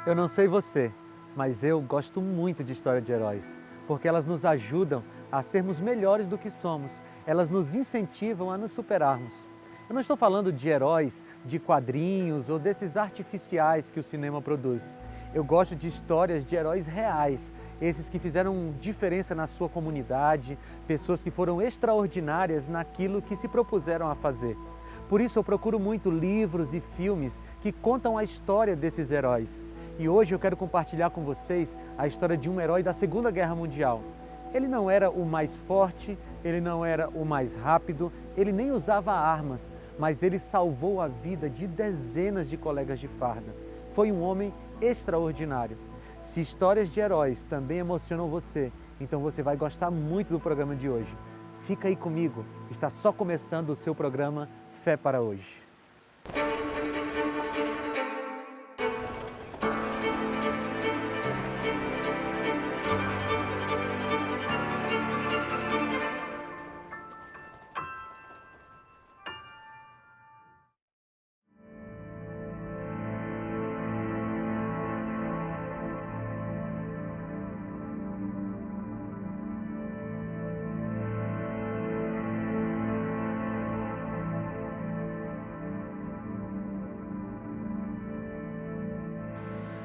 Eu não sei você, mas eu gosto muito de história de heróis, porque elas nos ajudam a sermos melhores do que somos. Elas nos incentivam a nos superarmos. Eu não estou falando de heróis, de quadrinhos ou desses artificiais que o cinema produz. Eu gosto de histórias de heróis reais, esses que fizeram diferença na sua comunidade, pessoas que foram extraordinárias naquilo que se propuseram a fazer. Por isso eu procuro muito livros e filmes que contam a história desses heróis. E hoje eu quero compartilhar com vocês a história de um herói da Segunda Guerra Mundial. Ele não era o mais forte, ele não era o mais rápido, ele nem usava armas, mas ele salvou a vida de dezenas de colegas de farda. Foi um homem extraordinário. Se histórias de heróis também emocionam você, então você vai gostar muito do programa de hoje. Fica aí comigo, está só começando o seu programa Fé para Hoje.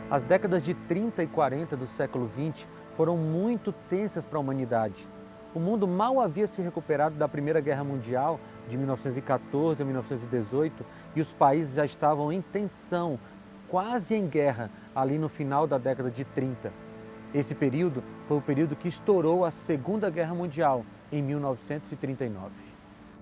As décadas de 30 e 40 do século XX foram muito tensas para a humanidade. O mundo mal havia se recuperado da Primeira Guerra Mundial, de 1914 a 1918, e os países já estavam em tensão, quase em guerra, ali no final da década de 30. Esse período foi o período que estourou a Segunda Guerra Mundial, em 1939.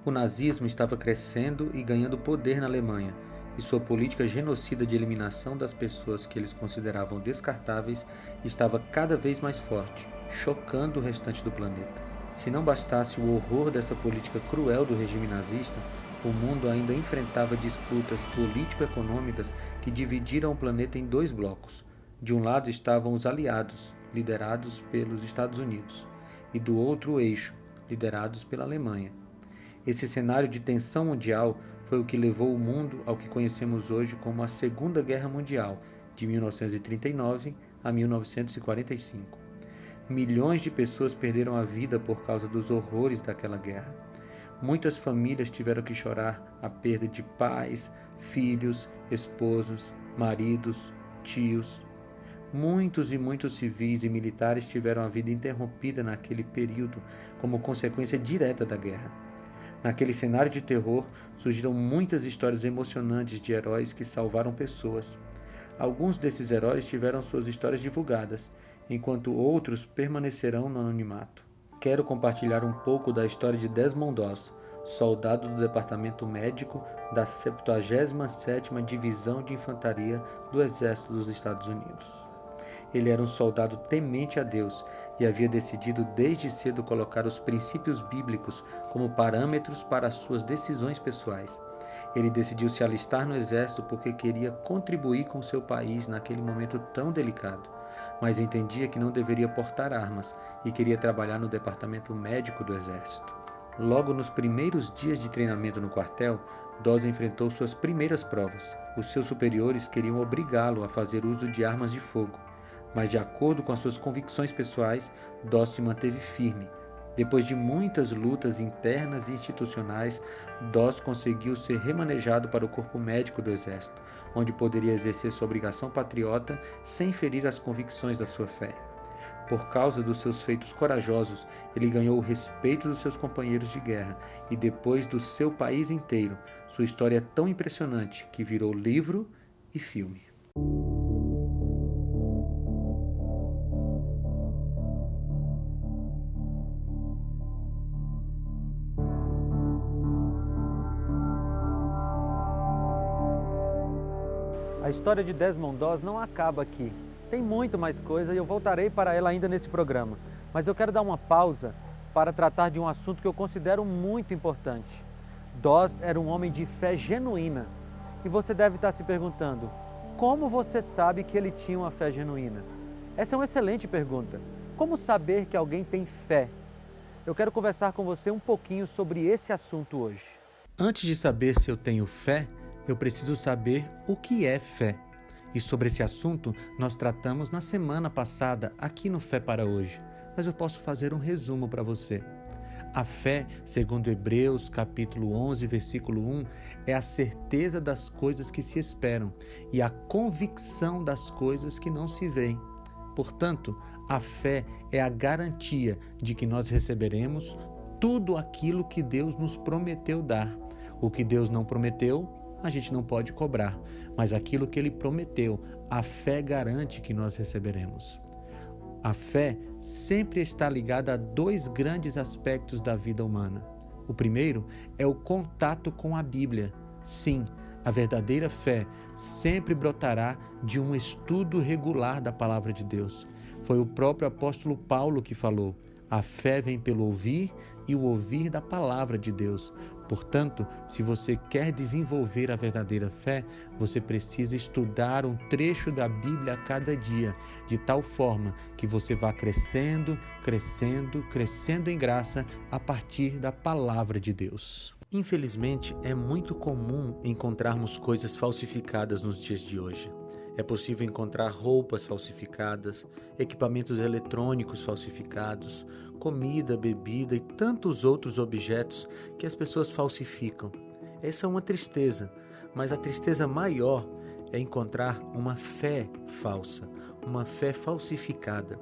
O nazismo estava crescendo e ganhando poder na Alemanha, e sua política genocida de eliminação das pessoas que eles consideravam descartáveis estava cada vez mais forte, chocando o restante do planeta. Se não bastasse o horror dessa política cruel do regime nazista, o mundo ainda enfrentava disputas político-econômicas que dividiram o planeta em dois blocos. De um lado estavam os aliados, liderados pelos Estados Unidos, e do outro o eixo, liderados pela Alemanha. Esse cenário de tensão mundial foi o que levou o mundo ao que conhecemos hoje como a Segunda Guerra Mundial, de 1939 a 1945. Milhões de pessoas perderam a vida por causa dos horrores daquela guerra. Muitas famílias tiveram que chorar a perda de pais, filhos, esposos, maridos, tios. Muitos e muitos civis e militares tiveram a vida interrompida naquele período como consequência direta da guerra. Naquele cenário de terror, surgiram muitas histórias emocionantes de heróis que salvaram pessoas. Alguns desses heróis tiveram suas histórias divulgadas, enquanto outros permanecerão no anonimato. Quero compartilhar um pouco da história de Desmond Doss, soldado do Departamento Médico da 77ª Divisão de Infantaria do Exército dos Estados Unidos. Ele era um soldado temente a Deus e havia decidido desde cedo colocar os princípios bíblicos como parâmetros para as suas decisões pessoais. Ele decidiu se alistar no exército porque queria contribuir com seu país naquele momento tão delicado, mas entendia que não deveria portar armas e queria trabalhar no departamento médico do exército. Logo nos primeiros dias de treinamento no quartel, Doss enfrentou suas primeiras provas. Os seus superiores queriam obrigá-lo a fazer uso de armas de fogo. Mas de acordo com as suas convicções pessoais, Doss se manteve firme. Depois de muitas lutas internas e institucionais, Doss conseguiu ser remanejado para o corpo médico do Exército, onde poderia exercer sua obrigação patriota sem ferir as convicções da sua fé. Por causa dos seus feitos corajosos, ele ganhou o respeito dos seus companheiros de guerra e depois do seu país inteiro. Sua história é tão impressionante que virou livro e filme. A história de Desmond Doss não acaba aqui. Tem muito mais coisa e eu voltarei para ela ainda nesse programa. Mas eu quero dar uma pausa para tratar de um assunto que eu considero muito importante. Doss era um homem de fé genuína. E você deve estar se perguntando, como você sabe que ele tinha uma fé genuína? Essa é uma excelente pergunta. Como saber que alguém tem fé? Eu quero conversar com você um pouquinho sobre esse assunto hoje. Antes de saber se eu tenho fé, eu preciso saber o que é fé. E sobre esse assunto nós tratamos na semana passada aqui no Fé para Hoje, mas eu posso fazer um resumo para você. A fé, segundo Hebreus capítulo 11, versículo 1, é a certeza das coisas que se esperam e a convicção das coisas que não se veem. Portanto, a fé é a garantia de que nós receberemos tudo aquilo que Deus nos prometeu dar. O que Deus não prometeu, a gente não pode cobrar, mas aquilo que Ele prometeu, a fé garante que nós receberemos. A fé sempre está ligada a dois grandes aspectos da vida humana. O primeiro é o contato com a Bíblia. Sim, a verdadeira fé sempre brotará de um estudo regular da Palavra de Deus. Foi o próprio apóstolo Paulo que falou: a fé vem pelo ouvir e o ouvir da Palavra de Deus. Portanto, se você quer desenvolver a verdadeira fé, você precisa estudar um trecho da Bíblia a cada dia, de tal forma que você vá crescendo, crescendo, crescendo em graça a partir da Palavra de Deus. Infelizmente, é muito comum encontrarmos coisas falsificadas nos dias de hoje. É possível encontrar roupas falsificadas, equipamentos eletrônicos falsificados, comida, bebida e tantos outros objetos que as pessoas falsificam. Essa é uma tristeza, mas a tristeza maior é encontrar uma fé falsa, uma fé falsificada.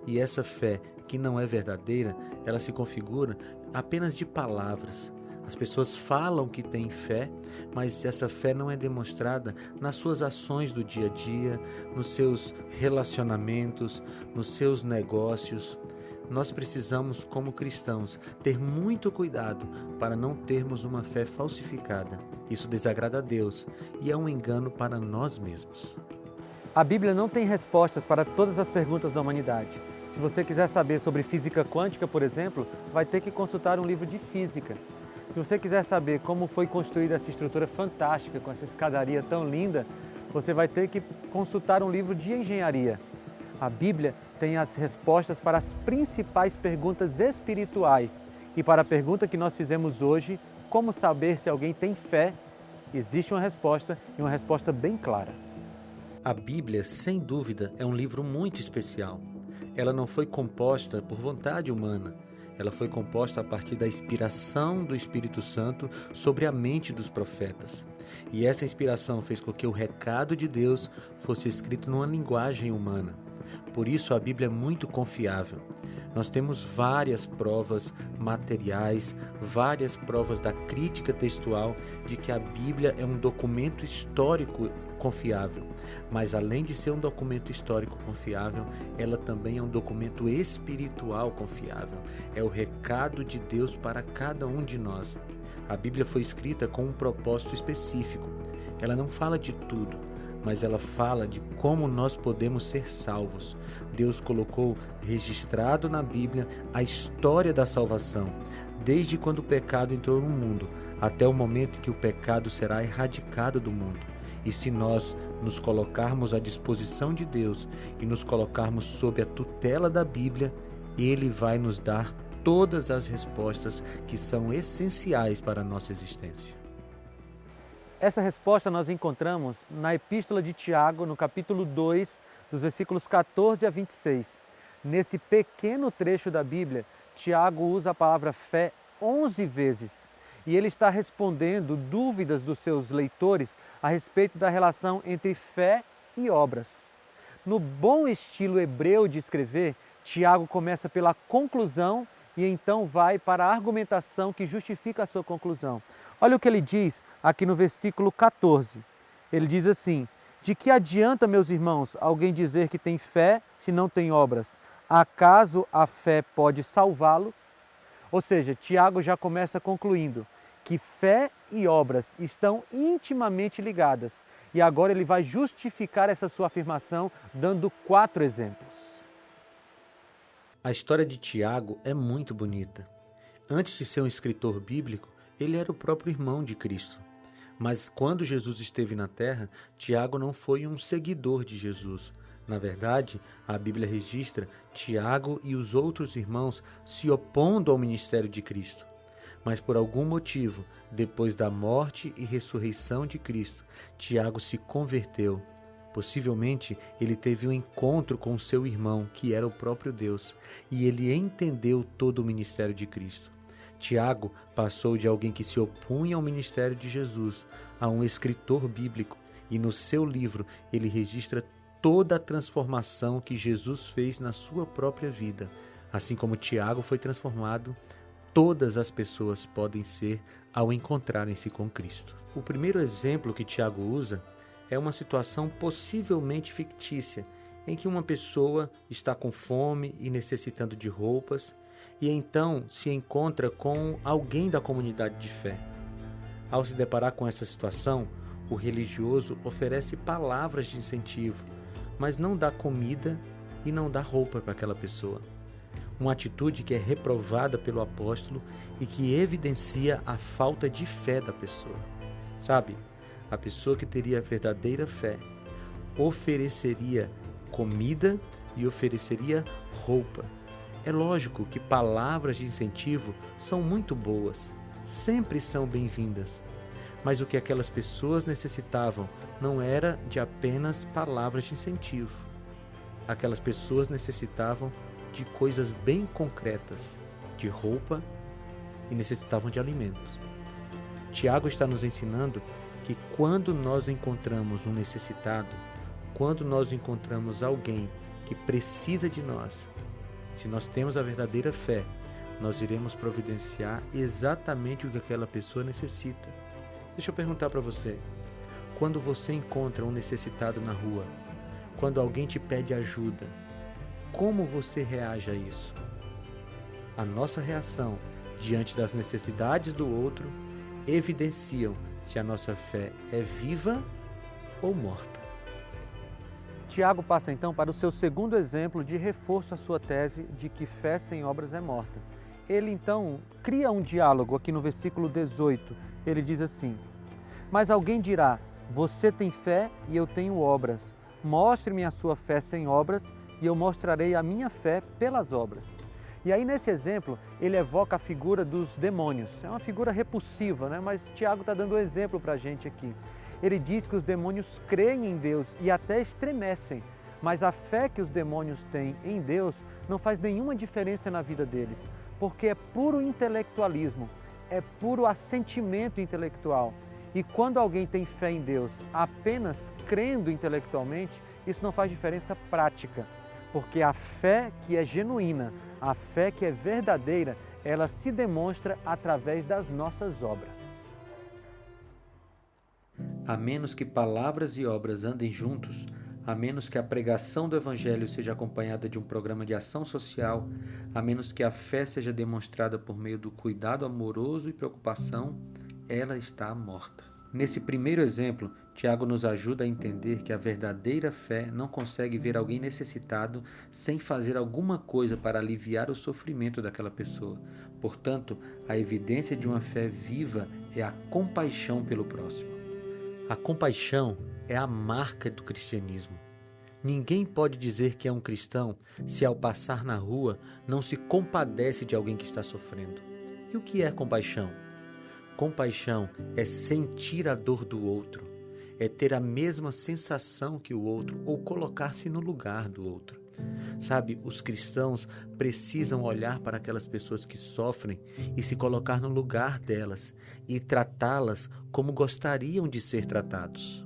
E essa fé que não é verdadeira, ela se configura apenas de palavras. As pessoas falam que têm fé, mas essa fé não é demonstrada nas suas ações do dia a dia, nos seus relacionamentos, nos seus negócios. Nós precisamos, como cristãos, ter muito cuidado para não termos uma fé falsificada. Isso desagrada a Deus e é um engano para nós mesmos. A Bíblia não tem respostas para todas as perguntas da humanidade. Se você quiser saber sobre física quântica, por exemplo, vai ter que consultar um livro de física. Se você quiser saber como foi construída essa estrutura fantástica, com essa escadaria tão linda, você vai ter que consultar um livro de engenharia. A Bíblia tem as respostas para as principais perguntas espirituais. E para a pergunta que nós fizemos hoje, como saber se alguém tem fé, existe uma resposta e uma resposta bem clara. A Bíblia, sem dúvida, é um livro muito especial. Ela não foi composta por vontade humana. Ela foi composta a partir da inspiração do Espírito Santo sobre a mente dos profetas. E essa inspiração fez com que o recado de Deus fosse escrito numa linguagem humana. Por isso a Bíblia é muito confiável. Nós temos várias provas materiais, várias provas da crítica textual de que a Bíblia é um documento histórico confiável. Mas além de ser um documento histórico confiável, ela também é um documento espiritual confiável. É o recado de Deus para cada um de nós. A Bíblia foi escrita com um propósito específico. Ela não fala de tudo, mas ela fala de como nós podemos ser salvos. Deus colocou registrado na Bíblia a história da salvação, desde quando o pecado entrou no mundo, até o momento em que o pecado será erradicado do mundo. E se nós nos colocarmos à disposição de Deus e nos colocarmos sob a tutela da Bíblia, Ele vai nos dar todas as respostas que são essenciais para a nossa existência. Essa resposta nós encontramos na Epístola de Tiago, no capítulo 2, dos versículos 14 a 26. Nesse pequeno trecho da Bíblia, Tiago usa a palavra fé 11 vezes. E ele está respondendo dúvidas dos seus leitores a respeito da relação entre fé e obras. No bom estilo hebreu de escrever, Tiago começa pela conclusão e então vai para a argumentação que justifica a sua conclusão. Olha o que ele diz aqui no versículo 14. Ele diz assim: de que adianta, meus irmãos, alguém dizer que tem fé se não tem obras? Acaso a fé pode salvá-lo? Ou seja, Tiago já começa concluindo que fé e obras estão intimamente ligadas. E agora ele vai justificar essa sua afirmação dando 4 exemplos. A história de Tiago é muito bonita. Antes de ser um escritor bíblico, ele era o próprio irmão de Cristo. Mas quando Jesus esteve na terra, Tiago não foi um seguidor de Jesus. Na verdade, a Bíblia registra Tiago e os outros irmãos se opondo ao ministério de Cristo. Mas por algum motivo, depois da morte e ressurreição de Cristo, Tiago se converteu. Possivelmente, ele teve um encontro com seu irmão, que era o próprio Deus, e ele entendeu todo o ministério de Cristo. Tiago passou de alguém que se opunha ao ministério de Jesus a um escritor bíblico, e no seu livro ele registra toda a transformação que Jesus fez na sua própria vida. Assim como Tiago foi transformado, todas as pessoas podem ser ao encontrarem-se com Cristo. O primeiro exemplo que Tiago usa é uma situação possivelmente fictícia, em que uma pessoa está com fome e necessitando de roupas, e então se encontra com alguém da comunidade de fé. Ao se deparar com essa situação, o religioso oferece palavras de incentivo, mas não dá comida e não dá roupa para aquela pessoa. Uma atitude que é reprovada pelo apóstolo e que evidencia a falta de fé da pessoa. Sabe, a pessoa que teria a verdadeira fé ofereceria comida e ofereceria roupa. É lógico que palavras de incentivo são muito boas, sempre são bem-vindas. Mas o que aquelas pessoas necessitavam não era de apenas palavras de incentivo. Aquelas pessoas necessitavam de coisas bem concretas, de roupa, e necessitavam de alimentos. Tiago está nos ensinando que quando nós encontramos um necessitado, quando nós encontramos alguém que precisa de nós, se nós temos a verdadeira fé, nós iremos providenciar exatamente o que aquela pessoa necessita. Deixa eu perguntar para você, quando você encontra um necessitado na rua, quando alguém te pede ajuda, como você reage a isso? A nossa reação diante das necessidades do outro evidenciam se a nossa fé é viva ou morta. Tiago passa então para o seu segundo exemplo de reforço à sua tese de que fé sem obras é morta. Ele então cria um diálogo aqui no versículo 18. Ele diz assim: mas alguém dirá, você tem fé e eu tenho obras. Mostre-me a sua fé sem obras e eu mostrarei a minha fé pelas obras. E aí nesse exemplo ele evoca a figura dos demônios. É uma figura repulsiva, né? Mas Tiago está dando um exemplo para a gente aqui. Ele diz que os demônios creem em Deus e até estremecem, mas a fé que os demônios têm em Deus não faz nenhuma diferença na vida deles, porque é puro intelectualismo, é puro assentimento intelectual. E quando alguém tem fé em Deus apenas crendo intelectualmente, isso não faz diferença prática, porque a fé que é genuína, a fé que é verdadeira, ela se demonstra através das nossas obras. A menos que palavras e obras andem juntos, a menos que a pregação do Evangelho seja acompanhada de um programa de ação social, a menos que a fé seja demonstrada por meio do cuidado amoroso e preocupação, ela está morta. Nesse primeiro exemplo, Tiago nos ajuda a entender que a verdadeira fé não consegue ver alguém necessitado sem fazer alguma coisa para aliviar o sofrimento daquela pessoa. Portanto, a evidência de uma fé viva é a compaixão pelo próximo. A compaixão é a marca do cristianismo. Ninguém pode dizer que é um cristão se ao passar na rua não se compadece de alguém que está sofrendo. E o que é compaixão? Compaixão é sentir a dor do outro, é ter a mesma sensação que o outro ou colocar-se no lugar do outro. Sabe, os cristãos precisam olhar para aquelas pessoas que sofrem e se colocar no lugar delas e tratá-las como gostariam de ser tratados.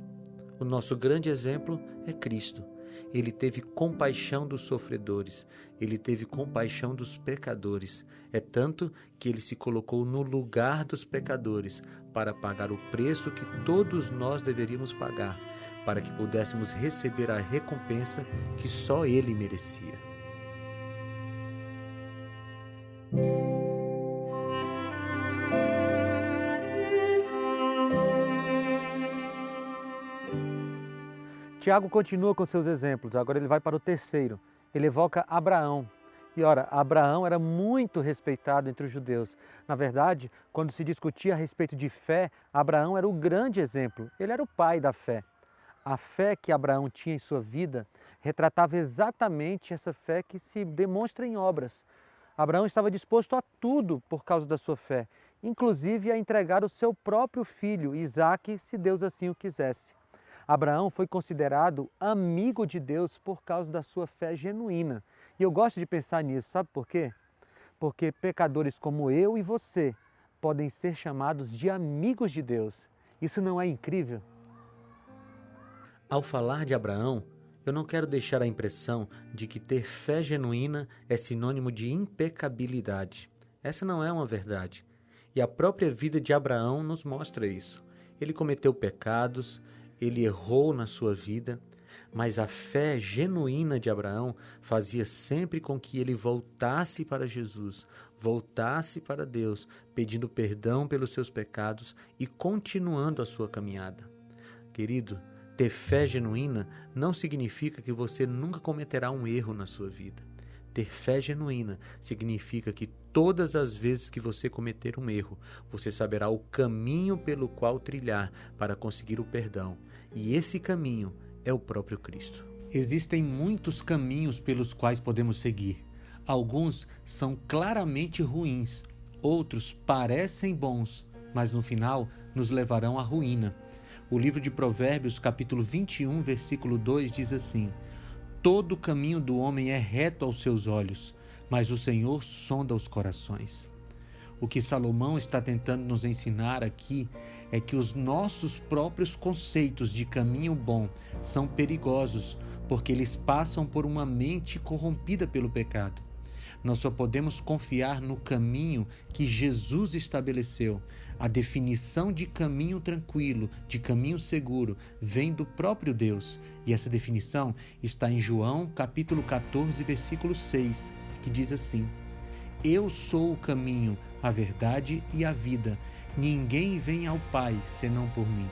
O nosso grande exemplo é Cristo. Ele teve compaixão dos sofredores, ele teve compaixão dos pecadores. É tanto que ele se colocou no lugar dos pecadores para pagar o preço que todos nós deveríamos pagar, para que pudéssemos receber a recompensa que só ele merecia. Tiago continua com seus exemplos, agora ele vai para o terceiro. Ele evoca Abraão. E ora, Abraão era muito respeitado entre os judeus. Na verdade, quando se discutia a respeito de fé, Abraão era o grande exemplo. Ele era o pai da fé. A fé que Abraão tinha em sua vida retratava exatamente essa fé que se demonstra em obras. Abraão estava disposto a tudo por causa da sua fé, inclusive a entregar o seu próprio filho, Isaque, se Deus assim o quisesse. Abraão foi considerado amigo de Deus por causa da sua fé genuína. E eu gosto de pensar nisso, sabe por quê? Porque pecadores como eu e você podem ser chamados de amigos de Deus. Isso não é incrível? Ao falar de Abraão, eu não quero deixar a impressão de que ter fé genuína é sinônimo de impecabilidade. Essa não é uma verdade. E a própria vida de Abraão nos mostra isso. Ele cometeu pecados, ele errou na sua vida, mas a fé genuína de Abraão fazia sempre com que ele voltasse para Jesus, voltasse para Deus, pedindo perdão pelos seus pecados e continuando a sua caminhada. Querido, ter fé genuína não significa que você nunca cometerá um erro na sua vida. Ter fé genuína significa que todas as vezes que você cometer um erro, você saberá o caminho pelo qual trilhar para conseguir o perdão. E esse caminho é o próprio Cristo. Existem muitos caminhos pelos quais podemos seguir. Alguns são claramente ruins, outros parecem bons, mas no final nos levarão à ruína. O livro de Provérbios, capítulo 21, versículo 2, diz assim: todo o caminho do homem é reto aos seus olhos, mas o Senhor sonda os corações. O que Salomão está tentando nos ensinar aqui é que os nossos próprios conceitos de caminho bom são perigosos, porque eles passam por uma mente corrompida pelo pecado. Nós só podemos confiar no caminho que Jesus estabeleceu. A definição de caminho tranquilo, de caminho seguro, vem do próprio Deus. E essa definição está em João, capítulo 14, versículo 6, que diz assim: eu sou o caminho, a verdade e a vida. Ninguém vem ao Pai senão por mim.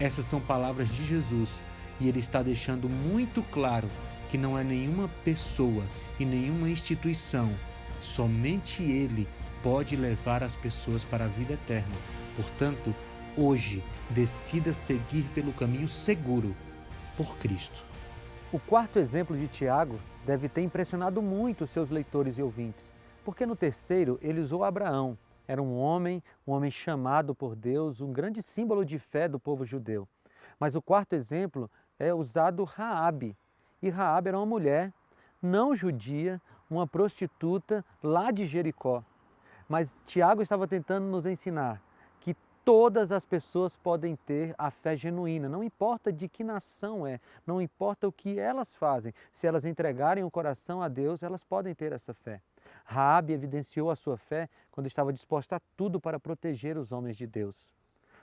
Essas são palavras de Jesus e ele está deixando muito claro que não é nenhuma pessoa e nenhuma instituição, somente ele pode levar as pessoas para a vida eterna. Portanto, hoje, decida seguir pelo caminho seguro por Cristo. O quarto exemplo de Tiago deve ter impressionado muito os seus leitores e ouvintes, porque no terceiro ele usou Abraão. Era um homem chamado por Deus, um grande símbolo de fé do povo judeu. Mas o quarto exemplo é usado Raabe. E Raabe era uma mulher não judia, uma prostituta lá de Jericó. Mas Tiago estava tentando nos ensinar que todas as pessoas podem ter a fé genuína, não importa de que nação é, não importa o que elas fazem. Se elas entregarem o coração a Deus, elas podem ter essa fé. Raabe evidenciou a sua fé quando estava disposta a tudo para proteger os homens de Deus.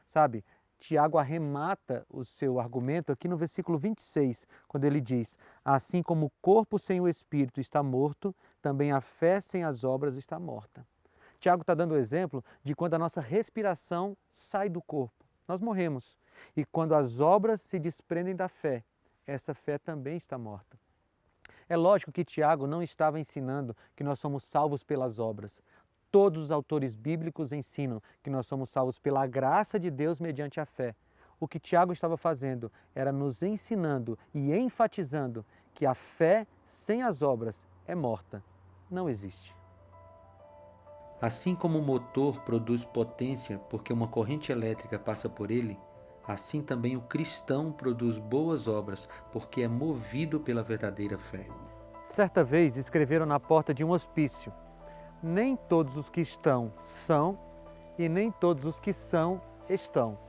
Sabe, Tiago arremata o seu argumento aqui no versículo 26, quando ele diz: assim como o corpo sem o espírito está morto, também a fé sem as obras está morta. Tiago está dando o exemplo de quando a nossa respiração sai do corpo, nós morremos. E quando as obras se desprendem da fé, essa fé também está morta. É lógico que Tiago não estava ensinando que nós somos salvos pelas obras. Todos os autores bíblicos ensinam que nós somos salvos pela graça de Deus mediante a fé. O que Tiago estava fazendo era nos ensinando e enfatizando que a fé sem as obras é morta, não existe. Assim como o motor produz potência porque uma corrente elétrica passa por ele, assim também o cristão produz boas obras porque é movido pela verdadeira fé. Certa vez escreveram na porta de um hospício: nem todos os que estão são e nem todos os que são estão.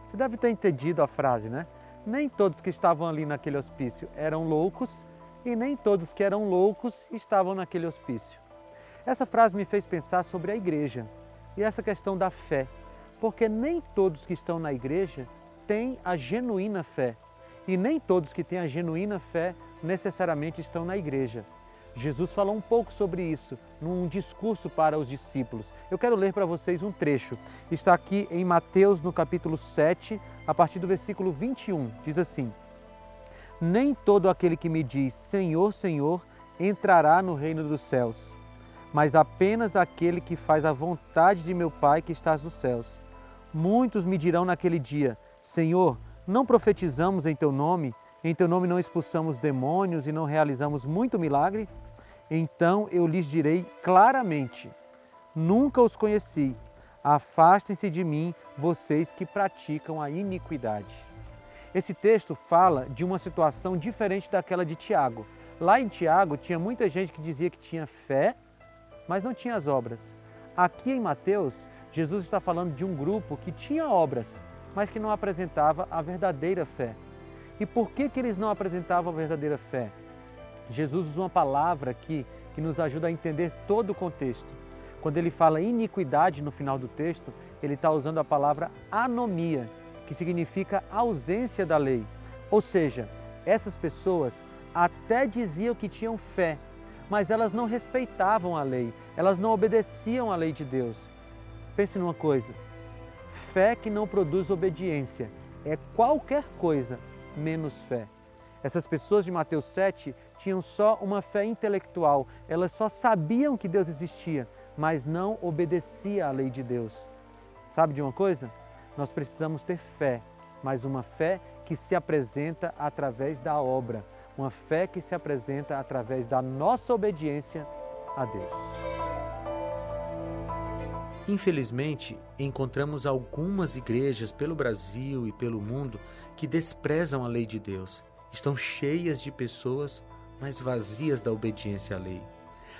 Você deve ter entendido a frase, né? Nem todos que estavam ali naquele hospício eram loucos e nem todos que eram loucos estavam naquele hospício. Essa frase me fez pensar sobre a igreja e essa questão da fé, porque nem todos que estão na igreja têm a genuína fé e nem todos que têm a genuína fé necessariamente estão na igreja. Jesus falou um pouco sobre isso num discurso para os discípulos. Eu quero ler para vocês um trecho. Está aqui em Mateus, no capítulo 7, a partir do versículo 21. Diz assim: nem todo aquele que me diz Senhor, Senhor, entrará no reino dos céus, mas apenas aquele que faz a vontade de meu Pai que está nos céus. Muitos me dirão naquele dia: Senhor, não profetizamos em Teu nome não expulsamos demônios e não realizamos muito milagre? Então eu lhes direi claramente: nunca os conheci. Afastem-se de mim, vocês que praticam a iniquidade. Esse texto fala de uma situação diferente daquela de Tiago. Lá em Tiago tinha muita gente que dizia que tinha fé, mas não tinha as obras. Aqui em Mateus, Jesus está falando de um grupo que tinha obras, mas que não apresentava a verdadeira fé. E por que eles não apresentavam a verdadeira fé? Jesus usa uma palavra aqui que nos ajuda a entender todo o contexto. Quando ele fala iniquidade no final do texto, ele está usando a palavra anomia, que significa ausência da lei. Ou seja, essas pessoas até diziam que tinham fé, mas elas não respeitavam a lei, elas não obedeciam à lei de Deus. Pense numa coisa, fé que não produz obediência é qualquer coisa menos fé. Essas pessoas de Mateus 7 tinham só uma fé intelectual, elas só sabiam que Deus existia, mas não obedeciam à lei de Deus. Sabe de uma coisa? Nós precisamos ter fé, mas uma fé que se apresenta através da obra, uma fé que se apresenta através da nossa obediência a Deus. Infelizmente, encontramos algumas igrejas pelo Brasil e pelo mundo que desprezam a lei de Deus. Estão cheias de pessoas, mas vazias da obediência à lei.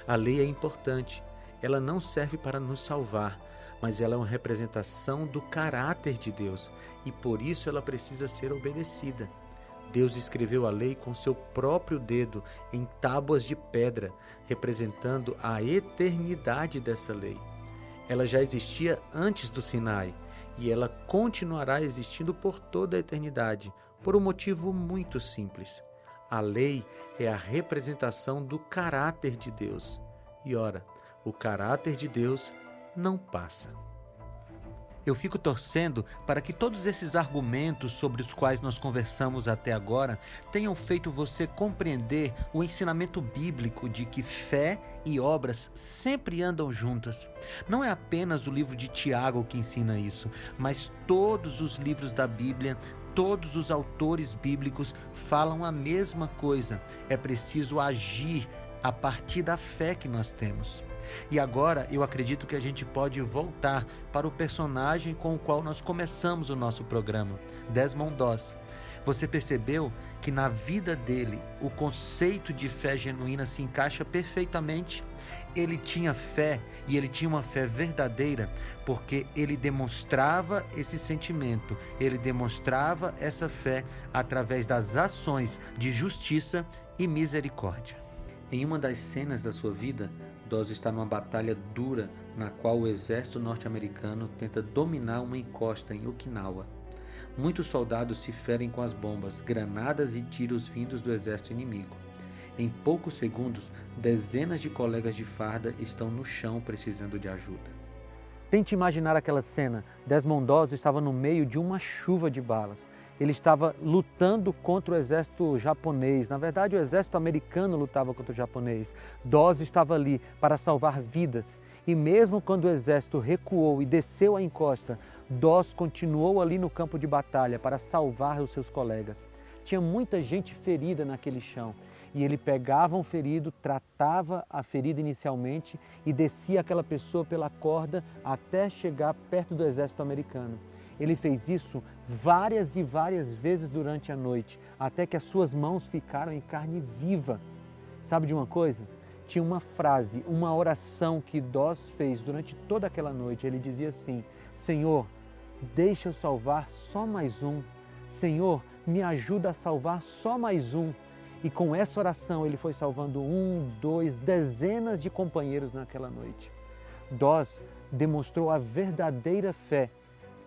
A lei é importante, ela não serve para nos salvar, mas ela é uma representação do caráter de Deus e por isso ela precisa ser obedecida. Deus escreveu a lei com seu próprio dedo em tábuas de pedra, representando a eternidade dessa lei. Ela já existia antes do Sinai e ela continuará existindo por toda a eternidade, por um motivo muito simples. A lei é a representação do caráter de Deus. E ora, o caráter de Deus não passa. Eu fico torcendo para que todos esses argumentos sobre os quais nós conversamos até agora tenham feito você compreender o ensinamento bíblico de que fé e obras sempre andam juntas. Não é apenas o livro de Tiago que ensina isso, mas todos os livros da Bíblia, todos os autores bíblicos falam a mesma coisa. É preciso agir a partir da fé que nós temos. E agora eu acredito que a gente pode voltar para o personagem com o qual nós começamos o nosso programa, Desmond Doss. Você percebeu que na vida dele o conceito de fé genuína se encaixa perfeitamente? Ele tinha fé e ele tinha uma fé verdadeira porque ele demonstrava esse sentimento, ele demonstrava essa fé através das ações de justiça e misericórdia. Em uma das cenas da sua vida, Doss está numa batalha dura na qual o exército norte-americano tenta dominar uma encosta em Okinawa. Muitos soldados se ferem com as bombas, granadas e tiros vindos do exército inimigo. Em poucos segundos, dezenas de colegas de farda estão no chão precisando de ajuda. Tente imaginar aquela cena. Desmond Doss estava no meio de uma chuva de balas. Ele estava lutando contra o exército japonês. Na verdade, o exército americano lutava contra o japonês. Doss estava ali para salvar vidas. E mesmo quando o exército recuou e desceu a encosta, Doss continuou ali no campo de batalha para salvar os seus colegas. Tinha muita gente ferida naquele chão. E ele pegava um ferido, tratava a ferida inicialmente e descia aquela pessoa pela corda até chegar perto do exército americano. Ele fez isso várias e várias vezes durante a noite, até que as suas mãos ficaram em carne viva. Sabe de uma coisa? Tinha uma frase, uma oração que Doss fez durante toda aquela noite. Ele dizia assim: Senhor, deixa eu salvar só mais um. Senhor, me ajuda a salvar só mais um. E com essa oração ele foi salvando 1, 2, dezenas de companheiros naquela noite. Doss demonstrou a verdadeira fé,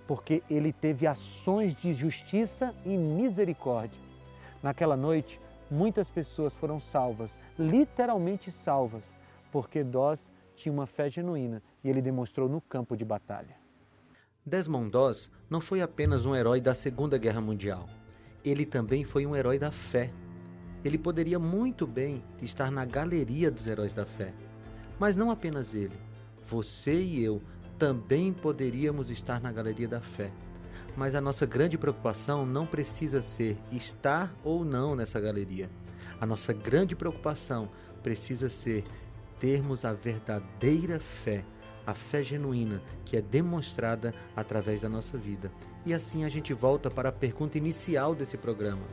porque ele teve ações de justiça e misericórdia. Naquela noite, muitas pessoas foram salvas, literalmente salvas, porque Doss tinha uma fé genuína e ele demonstrou no campo de batalha. Desmond Doss não foi apenas um herói da Segunda Guerra Mundial. Ele também foi um herói da fé. Ele poderia muito bem estar na galeria dos heróis da fé. Mas não apenas ele. Você e eu também poderíamos estar na galeria da fé. Mas a nossa grande preocupação não precisa ser estar ou não nessa galeria. A nossa grande preocupação precisa ser termos a verdadeira fé, a fé genuína que é demonstrada através da nossa vida. E assim a gente volta para a pergunta inicial desse programa: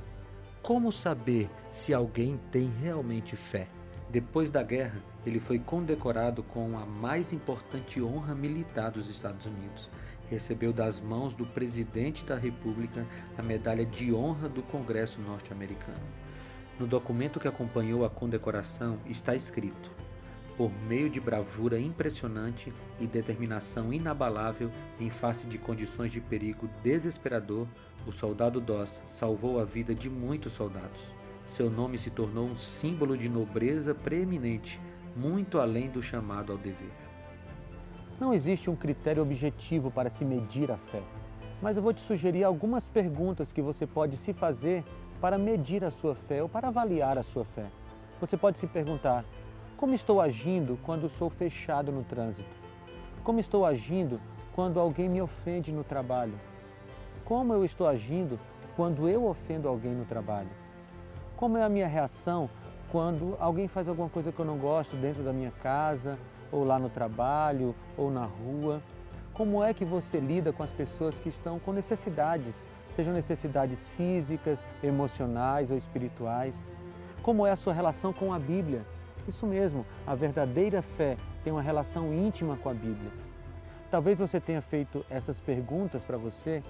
como saber se alguém tem realmente fé? Depois da guerra, ele foi condecorado com a mais importante honra militar dos Estados Unidos. Recebeu das mãos do presidente da República a medalha de honra do Congresso norte-americano. No documento que acompanhou a condecoração está escrito: por meio de bravura impressionante e determinação inabalável em face de condições de perigo desesperador, o soldado Doss salvou a vida de muitos soldados. Seu nome se tornou um símbolo de nobreza preeminente, muito além do chamado ao dever. Não existe um critério objetivo para se medir a fé, mas eu vou te sugerir algumas perguntas que você pode se fazer para medir a sua fé ou para avaliar a sua fé. Você pode se perguntar: como estou agindo quando sou fechado no trânsito? Como estou agindo quando alguém me ofende no trabalho? Como eu estou agindo quando eu ofendo alguém no trabalho? Como é a minha reação quando alguém faz alguma coisa que eu não gosto dentro da minha casa, ou lá no trabalho, ou na rua? Como é que você lida com as pessoas que estão com necessidades, sejam necessidades físicas, emocionais ou espirituais? Como é a sua relação com a Bíblia? Isso mesmo, a verdadeira fé tem uma relação íntima com a Bíblia. Talvez você tenha feito essas perguntas para você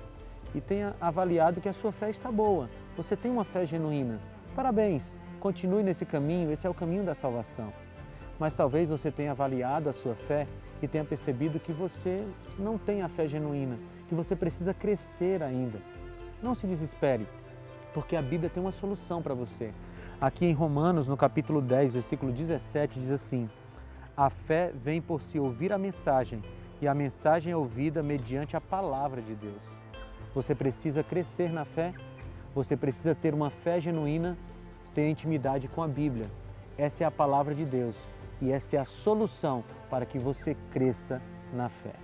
e tenha avaliado que a sua fé está boa. Você tem uma fé genuína. Parabéns, continue nesse caminho, esse é o caminho da salvação. Mas talvez você tenha avaliado a sua fé e tenha percebido que você não tem a fé genuína, que você precisa crescer ainda. Não se desespere, porque a Bíblia tem uma solução para você. Aqui em Romanos, no capítulo 10, versículo 17, diz assim: a fé vem por se ouvir a mensagem, e a mensagem é ouvida mediante a palavra de Deus. Você precisa crescer na fé, você precisa ter uma fé genuína, ter intimidade com a Bíblia. Essa é a palavra de Deus e essa é a solução para que você cresça na fé.